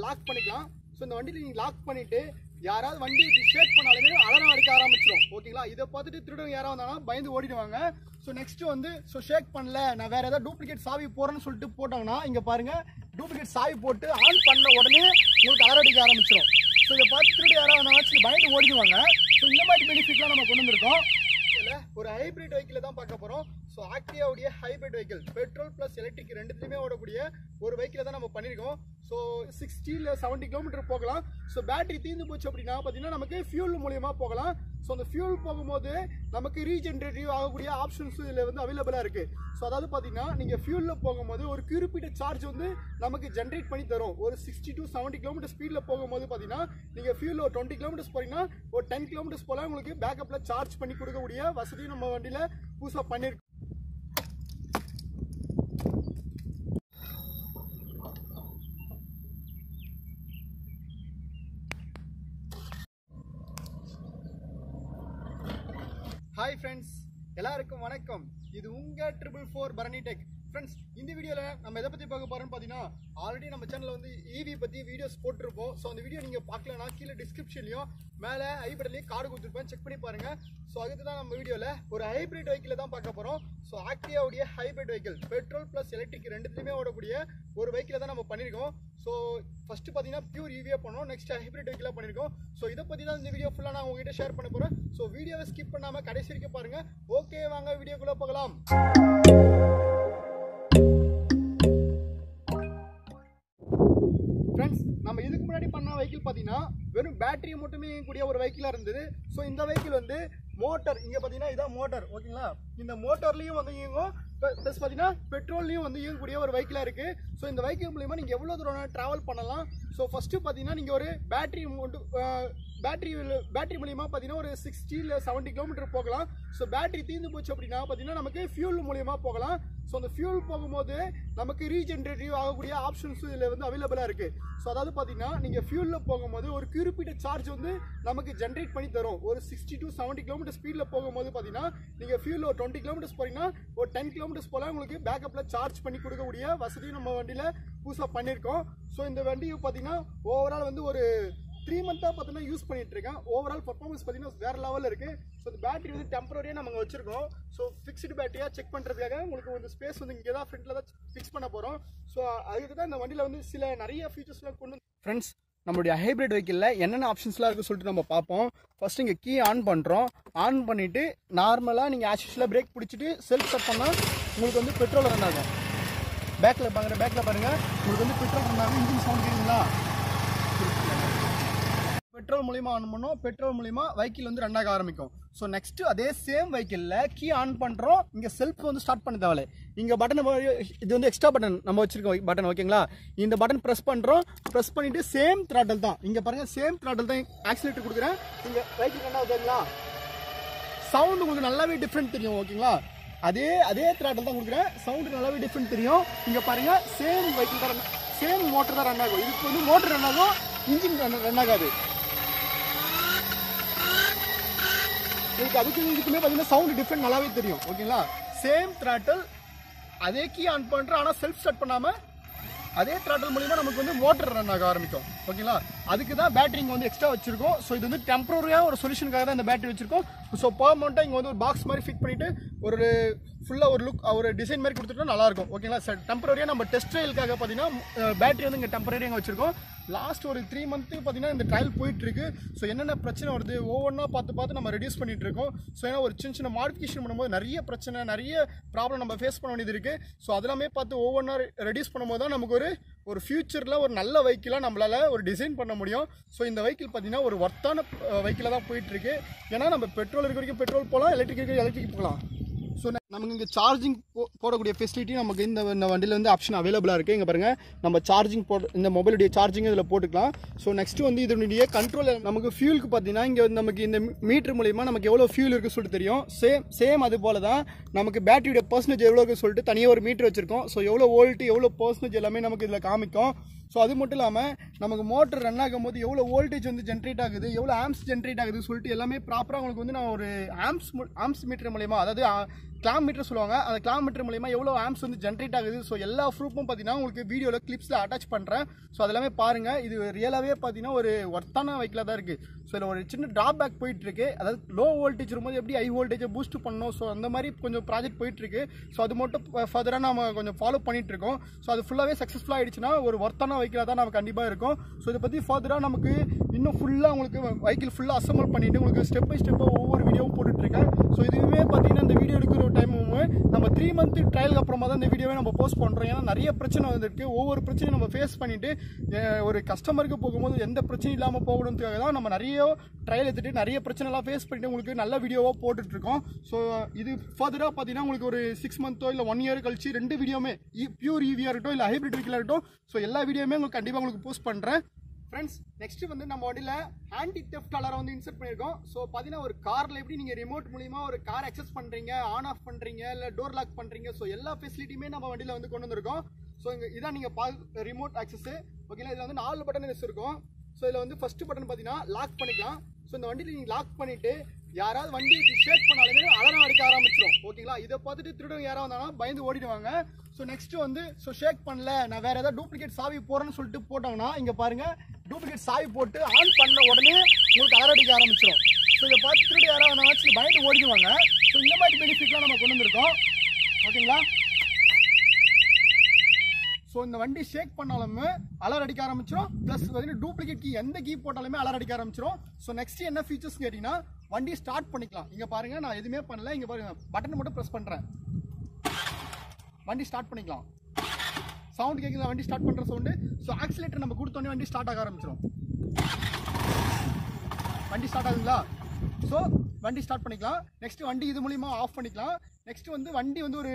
Lock பண்ணிக்கலாம். So இந்த வண்டியில் நீங்கள் லாக் பண்ணிவிட்டு யாராவது வண்டி ஷேக் பண்ணாலுமே அலாரம் அடிக்க ஆரம்பிச்சிடும். ஓகேங்களா, இதை பார்த்துட்டு திருடங்க யாராவது வந்தாங்கன்னா பயந்து ஓடிடுவாங்க. ஸோ நெக்ஸ்ட்டு வந்து ஷேக் பண்ணல, நான் வேறு ஏதாவது டூப்ளிகேட் சாவி போடுறேன்னு சொல்லிட்டு போட்டாங்கன்னா இங்கே பாருங்கள், டூப்ளிகேட் சாவி போட்டு ஆன் பண்ண உடனே உங்களுக்கு அலாரம் அடிக்க ஆரம்பிச்சிடும். ஸோ இதை பார்த்து திருட யாராவது வந்தாலும் பயந்து ஓடிடுவாங்க. ஸோ இந்த மாதிரி பெனிஃபிட்லாம் நம்ம கொண்டு வந்திருக்கோம். ஒரு ஹைபிரிட் வெஹிக்கிள் தான் பார்க்க போகிறோம். ஸோ ஆக்டிவாவுடைய hybrid vehicle petrol plus electric ரெண்டுத்துலையுமே ஓடக்கூடிய ஒரு வெஹிக்கிளை தான் நம்ம பண்ணியிருக்கோம். ஸோ 60 to 70 கிலோமீட்டர் போகலாம். ஸோ பேட்டரி தீர்ந்து போச்சு அப்படின்னா பார்த்தீங்கன்னா நமக்கு ஃபியூல் மூலியமாக போகலாம். ஸோ அந்த ஃபியூல் போகும்போது நமக்கு ரீஜென்ரேட்டிவ் ஆகக்கூடிய ஆப்ஷன்ஸ் இதில் வந்து அவைலபிளாக இருக்குது. ஸோ அதாவது பார்த்தீங்கன்னா நீங்கள் ஃபியூலில் போகும்போது ஒரு குறிப்பிட்ட சார்ஜ் வந்து நமக்கு ஜென்ரேட் பண்ணி தரும். ஒரு 60 to 70 கிலோமீட்டர் ஸ்பீடில் போகும்போது பார்த்தீங்கன்னா நீங்கள் ஃபியூலில் ஒரு 20 கிலோமீட்டர்ஸ் போகிறீங்கன்னா ஒரு 10 கிலோமீட்டர்ஸ் போல உங்களுக்கு பேக்கப்பில் சார்ஜ் பண்ணி கொடுக்கக்கூடிய வசதி நம்ம வண்டியில் புதுசாக பண்ணியிருக்கோம். ஹாய் ஃப்ரெண்ட்ஸ், எல்லாருக்கும் வணக்கம். இது உங்கள் 444 பரணி டெக். ஃப்ரெண்ட்ஸ், இந்த வீடியோவில் நம்ம எதை பற்றி பார்க்க போகிறோம்னு பார்த்தீங்கன்னா, ஆல்ரெடி நம்ம சேனலில் வந்து ஈவி பற்றி வீடியோஸ் போட்டிருப்போம். ஸோ அந்த வீடியோ நீங்கள் பார்க்கலன்னா கீழே டிஸ்கிரிப்ஷன்லையும் மேலே ஐபட்டன்லையும் கார்டு கொடுத்துருப்பேன், செக் பண்ணி பாருங்கள். ஸோ அதுக்கு தான் நம்ம வீடியோவில் ஒரு ஹைபிரிட் வெஹிக்கிளை தான் பார்க்க போகிறோம். ஸோ ஆக்டிவாவுடைய hybrid vehicle petrol plus electric ரெண்டுத்துலையுமே ஓடக்கூடிய ஒரு வெஹிக்கிளை தான் நம்ம பண்ணியிருக்கோம். ஸோ ஃபஸ்ட்டு பார்த்தீங்கன்னா பியூர் ஈவியாக பண்ணோம், நெக்ஸ்ட் ஹைபிரிட் வெஹிக்கிளாக பண்ணியிருக்கோம். ஸோ இதை பற்றி தான் இந்த வீடியோ ஃபுல்லாக நான் உங்ககிட்ட ஷேர் பண்ண போகிறேன். ஸோ வீடியோவை ஸ்கிப் பண்ணாமல் கடைசி வரைக்கும் பாருங்கள். ஓகே, வாங்க வீடியோக்குள்ளே போகலாம். ஃப்ரெண்ட்ஸ், நம்ம இதுக்கு முன்னாடி பண்ண வெஹிக்கிள் பார்த்தீங்கன்னா வெறும் பேட்டரி மட்டுமே இயங்கக்கூடிய ஒரு வெஹிக்கிளாக இருந்தது. ஸோ இந்த வெஹிக்கிள் வந்து மோட்டர் இங்கே பார்த்தீங்கன்னா இதான் மோட்டர். ஓகேங்களா, இந்த மோட்டர்லேயும் வந்து இயங்கும், ப்ளஸ் பார்த்தீங்கன்னா பெட்ரோல்லையும் வந்து இயங்கக்கூடிய ஒரு வெஹிக்கிளாக இருக்குது. ஸோ இந்த வெஹிக்கிள் மூலிமா நீங்கள் எவ்வளோ தூரம் ட்ராவல் பண்ணலாம். ஸோ ஃபஸ்ட்டு பார்த்தீங்கன்னா நீங்கள் ஒரு பேட்டரி மூலியமாக பார்த்தீங்கன்னா ஒரு 60 to 70 கிலோமீட்டர் போகலாம். ஸோ பேட்டரி தீர்ந்து போச்சு அப்படின்னா பார்த்தீங்கன்னா நமக்கு ஃபியூல் மூலியமாக போகலாம். ஸோ அந்த ஃபியூல் போகும்போது நமக்கு ரீஜென்ரேட்டிவ் ஆகக்கூடிய ஆப்ஷன்ஸ் இதில் வந்து அவைலபிளாக இருக்குது. ஸோ அதாவது பார்த்தீங்கன்னா நீங்கள் ஃபியூலில் போகும்போது ஒரு குறிப்பிட்ட சார்ஜ் வந்து நமக்கு ஜென்ரேட் பண்ணி தரும். ஒரு 60 to 70 கிலோமீட்டர் ஸ்பீடில் போகும்போது பார்த்தீங்கன்னா நீங்கள் ஃபியூலில் ஒரு 20 கிலோமீட்டர்ஸ் போகிறீங்கன்னா ஒரு 10 கிலோமீட்டர்ஸ் போல் உங்களுக்கு பேக்கப்பில் சார்ஜ் பண்ணி கொடுக்கக்கூடிய வசதியும் நம்ம வண்டியில் புதுசாக பண்ணியிருக்கோம். ஸோ இந்த வண்டியை பார்த்தீங்கன்னா ஓவரால் வந்து ஒரு 3 மந்த்தாக பார்த்தீங்கன்னா யூஸ் பண்ணிட்டு இருக்கேன். ஓவரால் பர்ஃபார்மன்ஸ் பார்த்தீங்கன்னா வேறு லெவலில் இருக்குது. ஸோ இந்த பேட்டரி வந்து டெம்பரரியாக நம்ம வச்சிருக்கோம். ஸோ ஃபிக்ஸ்டு பேட்டரியாக செக் பண்ணுறதுக்காக உங்களுக்கு வந்து ஸ்பேஸ் வந்து இங்கே தான் ஃப்ரண்ட்டில் தான் ஃபிக்ஸ் பண்ண போகிறோம். ஸோ அதுக்கு தான் இந்த வண்டியில் வந்து சில நிறைய ஃபீச்சர்ஸ்லாம் கொண்டு ஃப்ரெண்ட்ஸ், நம்மளுடைய ஹைப்ரிட் வெஹிக்கிளில் என்னென்ன ஆப்ஷன்ஸ்லாம் இருக்குன்னு சொல்லிட்டு நம்ம பார்ப்போம். ஃபஸ்ட்டு இங்கே கீ ஆன் பண்ணுறோம். ஆன் பண்ணிவிட்டு நார்மலாக நீங்கள் ஆக்சுவலாக பிரேக் பிடிச்சிட்டு செல்ஃப் ஸ்டார்ட் பண்ணால் உங்களுக்கு வந்து பெட்ரோல் ரன் ஆகும். பேக்கில் பாருங்கள் உங்களுக்கு வந்து பெட்ரோல் ரன் ஆகும். இன்ஜின் சவுண்ட் கேட்குங்களா? பெட்ரோல் மூலிமா ஆன் பண்ணோம், பெட்ரோல் மூலிமா வெஹிக்கிள் வந்து ரன் ஆக ஆரம்பிக்கும். ஸோ நெக்ஸ்ட்டு அதே சேம் வெஹிக்கிளில் கீ ஆன் பண்ணுறோம். இங்கே செல்ஃப் வந்து ஸ்டார்ட் பண்ண தேவை. இங்கே பட்டன் இது வந்து எக்ஸ்ட்ரா பட்டன் நம்ம வச்சுருக்கோம் பட்டன். ஓகேங்களா, இந்த பட்டன் ப்ரெஸ் பண்ணுறோம். ப்ரெஸ் பண்ணிவிட்டு சேம் த்ராட்டல் தான் இங்கே பாருங்கள், சேம் த்ராட்டல் தான் ஆக்சிலேட்டர் கொடுக்குறேன். இங்கே வெஹிக்கிள் ரன் ஆகுதுங்களா, சவுண்டு உங்களுக்கு நல்லாவே டிஃப்ரெண்ட் தெரியும். ஓகேங்களா, அதே த்ராட்டல் தான் கொடுக்குறேன், சவுண்டு நல்லாவே டிஃப்ரெண்ட் தெரியும். இங்கே பாருங்கள், சேம் வெஹிக்கிள் தான், சேம் மோட்டர் தான் ரன் ஆகும். இதுக்கு வந்து மோட்டர் ரன் ஆகும், இன்ஜின் ரன் ஆகாது. அதுக்கு இதுக்குமே பார்த்தீங்கன்னா சவுண்ட் டிஃப்ரெண்ட் நல்லாவே தெரியும். ஓகேங்களா, சேம் த்ராட்டல், அதே கீ ஆன் பண்ணுறோம். ஆனால் செல்ஃப் ஸ்டார்ட் பண்ணாமல் அதே த்ராட்டல் மூலிமா நமக்கு வந்து மோட்டர் ரன் ஆக ஆரம்பிக்கும். ஓகேங்களா, அதுக்கு தான் பேட்டரி இங்கே வந்து எக்ஸ்ட்ரா வச்சிருக்கோம். ஸோ இது வந்து டெம்பரரியாக ஒரு சொல்யூஷனுக்காக தான் இந்த பேட்டரி வச்சிருக்கோம். ஸோ பெர்மனெண்ட்டாக இங்கே வந்து ஒரு பாக்ஸ் மாதிரி ஃபிட் பண்ணிவிட்டு ஒரு ஃபுல்லாக ஒரு லுக் ஒரு டிசைன் மாதிரி கொடுத்துட்டா நல்லாயிருக்கும். ஓகேங்களா, சார் டெம்பரரியாக நம்ம டெஸ்ட் ட்ரையலுக்காக பார்த்தீங்கன்னா பேட்டரி வந்து இங்கே டெம்பரரியாக இங்கே வச்சிருக்கோம். லாஸ்ட் ஒரு 3 மந்த்து பார்த்தீங்கன்னா இந்த ட்ரையல் போயிட்டுருக்கு. ஸோ என்னென்ன பிரச்சனை வருது ஒவ்வொன்றா பார்த்து நம்ம ரெடியூஸ் பண்ணிகிட்டு இருக்கோம். ஸோ ஏன்னா ஒரு சின்ன மாடிஃபிகேஷன் பண்ணும்போது நிறைய பிரச்சனை, நிறைய ப்ராப்ளம் நம்ம ஃபேஸ் பண்ண வேண்டியது இருக்குது. ஸோ அதெல்லாமே பார்த்து ஒவ்வொன்றா ரெடியூஸ் பண்ணும்போது தான் நமக்கு ஒரு ஃபியூச்சரில் ஒரு நல்ல வெஹிக்கிளாக நம்மளால் ஒரு டிசைன் பண்ண முடியும். ஸோ இந்த வெஹிக்கிள் பார்த்தீங்கன்னா ஒரு ஒர்த்தான வெஹிக்கிளாக தான் போயிட்டுருக்கு. ஏன்னா நம்ம பெட்ரோல் இருக்க வரைக்கும் பெட்ரோல் போகலாம், எலக்ட்ரிக் இருக்க எலக்ட்ரிக் போகலாம். ஸோ நமக்கு இங்கே சார்ஜிங் போடக்கூடிய ஃபெசிலிட்டி நமக்கு இந்த வண்டியில் வந்து ஆப்ஷன் அவைலபிளாக இருக்குது. இங்கே பாருங்கள், நம்ம சார்ஜிங் இந்த மொபைலுடைய சார்ஜிங் இதில் போட்டுக்கலாம். ஸோ நெக்ஸ்ட்டு வந்து இதனுடைய கண்ட்ரோல் நமக்கு ஃபியூலுக்கு பார்த்தீங்கன்னா இங்கே வந்து நமக்கு இந்த மீட்டர் மூலிமா நமக்கு எவ்வளோ ஃபியூல் இருக்குன்னு சொல்லிட்டு தெரியும். சேம் அது போல் தான் நமக்கு பேட்டரியோட பர்சன்டேஜ் எவ்வளோ இருக்குன்னு சொல்லிட்டு தனியாக ஒரு மீட்டர் வச்சுருக்கோம். ஸோ எவ்வளோ வோல்ட்டு எவ்வளோ பர்சன்டேஜ் எல்லாமே நமக்கு இதில் காமிக்கும். ஸோ அது மட்டும் இல்லாமல் நமக்கு மோட்டர் ரன் ஆகும்போது எவ்வளோ வோல்டேஜ் வந்து ஜென்ரேட் ஆகுது, எவ்வளோ ஆம்ஸ் ஜென்ரேட் ஆகுது சொல்லிட்டு எல்லாமே ப்ராப்பராக உங்களுக்கு வந்து நான் ஒரு ஆம்ஸ் மீட்டர் மூலயமா, அதாவது கிளாம் மீட்டர் சொல்லுவாங்க, அந்த கிளாம் மீட்டர் மூலயமா எவ்வளோ ஆம்ஸ் வந்து ஜென்ரேட் ஆகுது. ஸோ எல்லா ப்ரூஃபும் பார்த்தீங்கன்னா உங்களுக்கு வீடியோவில் கிளிப்ஸில் அட்டாச் பண்ணுறேன். ஸோ அதெல்லாமே பாருங்கள். இது ரியலாகவே பார்த்தீங்கன்னா ஒரு ஒர்த்தான வெஹிக்கிளாக தான் இருக்குது. ஸோ இதில் ஒரு சின்ன ட்ராபேக் போயிட்டுருக்கு. அதாவது லோ வோல்டேஜ் இருக்கும்போது எப்படி ஹை வோல்டேஜை பூஸ்ட் பண்ணணும், ஸோ அந்த மாதிரி கொஞ்சம் ப்ராஜெக்ட் போயிட்டுருக்கு. ஸோ அது மட்டும் ஃபர்தராக நம்ம கொஞ்சம் ஃபாலோ பண்ணிகிட்ருக்கோம். ஸோ அது ஃபுல்லாகவே சக்ஸஸ்ஃபுல்லாக ஆகிடுச்சுன்னா ஒரு ஒர்த்தான வெஹிக்கிளாக தான் நம்ம கண்டிப்பாக இருக்கும். ஸோ இதை பற்றி ஃபர்தராக நமக்கு இன்னும் ஃபுல்லாக உங்களுக்கு வெஹிக்கிள் ஃபுல்லாக அசம்பிள் பண்ணிவிட்டு உங்களுக்கு ஸ்டெப் பை ஸ்டெப்பாக ஒவ்வொரு வீடியோவும் போட்டுட்ருக்கேன். ஸோ இதுவே பார்த்தீங்கன்னா இந்த வீடியோ எடுக்கிற டைம் நம்ம 3 மந்த் ட்ரையலுக்கு அப்புறமா தான் இந்த வீடியோவை நம்ம போஸ்ட் பண்ணுறோம். ஏன்னா நிறைய பிரச்சனை வந்துருக்கு. ஒவ்வொரு பிரச்சனையும் நம்ம ஃபேஸ் பண்ணிவிட்டு ஒரு கஸ்டமருக்கு போகும்போது எந்த பிரச்சனையும் இல்லாமல் போகணுன்றதுக்காக தான் நம்ம நிறைய ட்ரையல் எடுத்துகிட்டு நிறைய பிரச்சனைலாம் ஃபேஸ் பண்ணிட்டு உங்களுக்கு நல்ல வீடியோவாக போட்டுட்ருக்கோம். ஸோ இது ஃபர்தராக பார்த்தீங்கன்னா உங்களுக்கு ஒரு 6 மந்த்தோ இல்லை 1 இயர் கழிச்சு 2 வீடியோமே பியூர் ஈவியாக இருக்கட்டும் இல்லை ஹைப்ரிட் வெஹிக்கிளாக இருக்கட்டும், ஸோ எல்லா வீடியோமே உங்களுக்கு கண்டிப்பாக உங்களுக்கு போஸ்ட் பண்ணுறேன். ஃப்ரெண்ட்ஸ், நெக்ஸ்ட் வந்து நம்ம வண்டியில் ஆன்டி தெஃப்ட் அலாரம் வந்து இன்சர்ட் பண்ணியிருக்கோம். ஸோ பார்த்தீங்கன்னா ஒரு காரில் எப்படி நீங்கள் ரிமோட் மூலிமா ஒரு கார் அக்சஸ் பண்ணுறீங்க, ஆன் ஆஃப் பண்ணுறீங்க, இல்லை டோர் லாக் பண்ணுறீங்க, ஸோ எல்லா ஃபெசிலிட்டியுமே நம்ம வண்டியில் வந்து கொண்டு வந்திருக்கோம். ஸோ இதான் நீங்கள் ரிமோட் ஆக்சஸ். ஓகேங்களா, இதில் வந்து 4 பட்டன் இருக்கும். ஸோ இதில் வந்து ஃபர்ஸ்ட் பட்டன் பார்த்தீங்கன்னா லாக் பண்ணிக்கலாம். ஸோ இந்த வண்டியில் நீங்கள் லாக் பண்ணிவிட்டு யாராவது வண்டி ஷேக் பண்ணாலுமே அலாரம் அடிக்க ஆரம்பிச்சிடும். ஓகேங்களா, இதை பார்த்துட்டு திருடங்க யாராவது வந்தாங்கன்னா பயந்து ஓடிடுவாங்க. ஸோ நெக்ஸ்ட் வந்து ஷேக் பண்ணல, நான் வேறு ஏதாவது டூப்ளிகேட் சாவி போடுறேன்னு சொல்லிட்டு போட்டாங்கன்னா இங்கே பாருங்கள், டூப்ளிகேட் சாவி போட்டு ஆன் பண்ண உடனே உங்களுக்கு அலாரம் அடிக்க ஆரம்பிச்சிடும். ஸோ இதை பார்த்து திருட யாராவது வந்தாலும் பயந்து ஓடிடுவாங்க. ஸோ இந்த மாதிரி பெனிஃபிட்லாம் நம்ம கொண்டு வந்திருக்கோம். ஓகேங்களா, ஸோ இந்த வண்டி ஷேக் பண்ணாலுமே அலாரம் அடிக்க ஆரம்பிச்சிடும். ப்ளஸ் பார்த்தீங்கன்னா டூப்ளிகேட் கீ எந்த கீ போட்டாலுமே அலாரம் அடிக்க ஆரம்பிச்சிடும். ஸோ நெக்ஸ்ட் என்ன ஃபீச்சர்ஸ் கேட்டிங்கன்னா வண்டி ஸ்டார்ட் பண்ணிக்கலாம். இங்கே பாருங்கள், நான் எதுவுமே பண்ணல. இங்கே பாருங்கள், பட்டன் மட்டும் ப்ரெஸ் பண்ணுறேன், வண்டி ஸ்டார்ட் பண்ணிக்கலாம். சவுண்ட் கேட்குது, வண்டி ஸ்டார்ட் பண்ணுற சவுண்டு. ஸோ ஆக்சிலேட்டர் நம்ம கொடுத்தோன்னே வண்டி ஸ்டார்ட் ஆக ஆரம்பிச்சிடும். வண்டி ஸ்டார்ட் ஆகுங்களா? ஸோ வண்டி ஸ்டார்ட் பண்ணிக்கலாம். நெக்ஸ்ட் வண்டி இது மூலிமா ஆஃப் பண்ணிக்கலாம். நெக்ஸ்ட் வந்து வண்டி வந்து ஒரு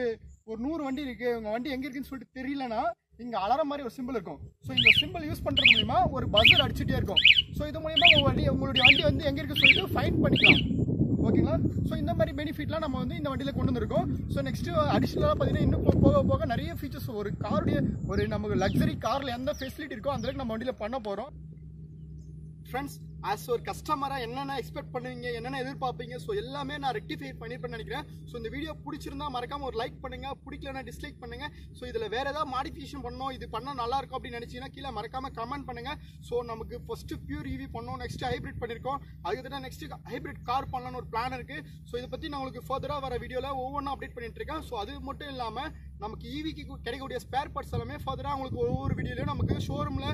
100 வண்டி இருக்குது, உங்கள் வண்டி எங்கே இருக்குன்னு சொல்லிட்டு தெரியலனா இங்கே அலாரம் மாதிரி ஒரு சிம்பிள் இருக்கும். ஸோ இந்த சிம்பிள் யூஸ் பண்ணுறது மூலிமா ஒரு பஸ்ஸர் அடிச்சுட்டே இருக்கும். ஸோ இது மூலிமா உங்களுடைய வண்டி வந்து எங்கே இருக்குன்னு சொல்லிட்டு ஃபைண்ட் பண்ணிக்கலாம். ஓகேங்களா, ஸோ இந்த மாதிரி பெனிஃபிட்லாம் நம்ம வந்து இந்த வண்டியில் கொண்டு வந்திருக்கோம். ஸோ நெக்ஸ்ட்டு அடிஷ்னலாக பார்த்தீங்கன்னா இன்னும் போக போக நிறைய ஃபீச்சர்ஸ் ஒரு காருடைய ஒரு நமக்கு லக்ஸரி காரில் எந்த ஃபெசிலிட்டி இருக்கோ அந்தளவுக்கு நம்ம வண்டியில் பண்ண போகிறோம். ஃப்ரெண்ட்ஸ், ஆஸ் ஒரு கஸ்டமராக என்னென்ன எக்ஸ்பெக்ட் பண்ணுவீங்க, என்னென்ன எதிர்பார்ப்பீங்க, ஸோ எல்லாமே நான் ரெக்டிஃபை பண்ணியிருப்பேன்னு நினைக்கிறேன். ஸோ இந்த வீடியோ பிடிச்சிருந்தா மறக்காமல் ஒரு லைக் பண்ணுங்கள், பிடிக்கலன்னா டிஸ்லைக் பண்ணுங்கள். ஸோ இதில் வேறு ஏதாவது மாடிஃபிகேஷன் பண்ணணும், இது பண்ணால் நல்லாயிருக்கும் அப்படின்னு நினச்சிங்கன்னா கீழே மறக்காமல் கமெண்ட் பண்ணுங்கள். ஸோ நமக்கு ஃபஸ்ட்டு பியூர் ஈவி பண்ணோம், நெக்ஸ்ட் ஹைப்ரிட் பண்ணியிருக்கோம், அதுக்கு நெக்ஸ்ட் ஹைப்ரிட் கார் பண்ணலான்னு ஒரு பிளான் இருக்குது. ஸோ இதை பற்றி நான் உங்களுக்கு ஃபர்தராக வர வீடியோவில் ஒவ்வொன்றும் அப்டேட் பண்ணிட்டு இருக்கேன். ஸோ அது மட்டும் இல்லாமல் நமக்கு ஈவிக்கு கிடைக்கக்கூடிய ஸ்பேர் பார்ட்ஸ் எல்லாமே ஃபர்தராக உங்களுக்கு ஒவ்வொரு வீடியோலையும் நமக்கு ஷோரூமில்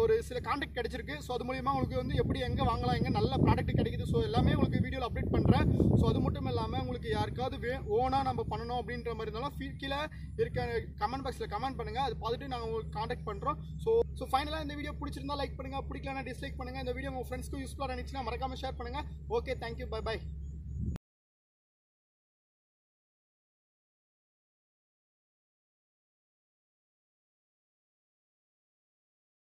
ஒரு சில கான்டாக்ட் கிடைச்சிருக்கு. ஸோ அது மூலிமா உங்களுக்கு வந்து எப்படி எங்கே வாங்கலாம், எங்கே நல்ல ப்ராடக்ட் கிடைக்குது, ஸோ எல்லாமே உங்களுக்கு வீடியோவில் அப்டேட் பண்ணுறேன். ஸோ அது மட்டும் இல்லாமல் உங்களுக்கு யாருக்காவது ஓனாக நம்ம பண்ணணும் அப்படின்ற மாதிரி இருந்தாலும் கீழே இருக்க கமெண்ட் பாக்ஸில் கமெண்ட் பண்ணுங்கள், அது பார்த்துட்டு நாங்கள் உங்களுக்கு கான்டாக்ட் பண்ணுறோம். ஸோ ஃபைனலாக இந்த வீடியோ பிடிச்சிருந்தா லைக் பண்ணுங்கள், பிடிக்கலன்னா டிஸ்லைக் பண்ணுங்கள். இந்த வீடியோ உங்கள் ஃப்ரெண்ட்ஸ்க்கு யூஸ்ஃபுல்லாக நினச்சினா மறக்காமல் ஷேர் பண்ணுங்கள். Okay, thank you, by.